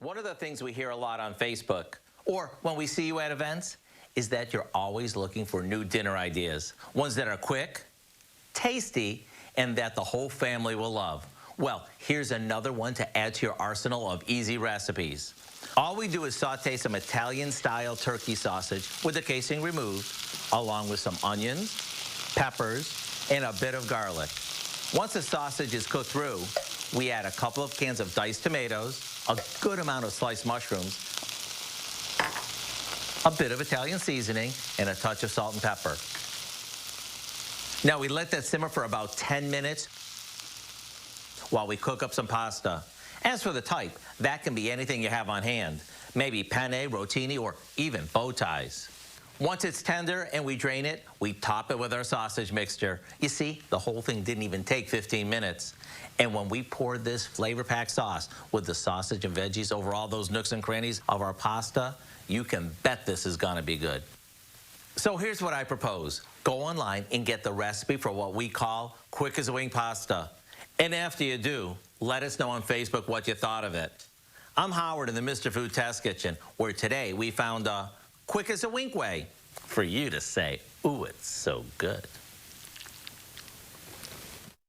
One of the things we hear a lot on Facebook or when we see you at events is that you're always looking for new dinner ideas, ones that are quick, tasty, and that the whole family will love. Well, here's another one to add to your arsenal of easy recipes. All we do is saute some Italian-style turkey sausage with the casing removed, along with some onions, peppers, and a bit of garlic. Once the sausage is cooked through, we add a couple of cans of diced tomatoes, a good amount of sliced mushrooms, a bit of Italian seasoning, and a touch of salt and pepper. Now we let that simmer for about 10 minutes while we cook up some pasta. As for the type, that can be anything you have on hand. Maybe penne, rotini, or even bow ties. Once it's tender and we drain it, we top it with our sausage mixture. You see, the whole thing didn't even take 15 minutes. And when we poured this flavor-packed sauce with the sausage and veggies over all those nooks and crannies of our pasta, you can bet this is gonna be good. So here's what I propose. Go online and get the recipe for what we call quick as a wing pasta. And after you do, let us know on Facebook what you thought of it. I'm Howard in the Mr. Food Test Kitchen, where today we found a quick as a wink way for you to say, ooh, it's so good.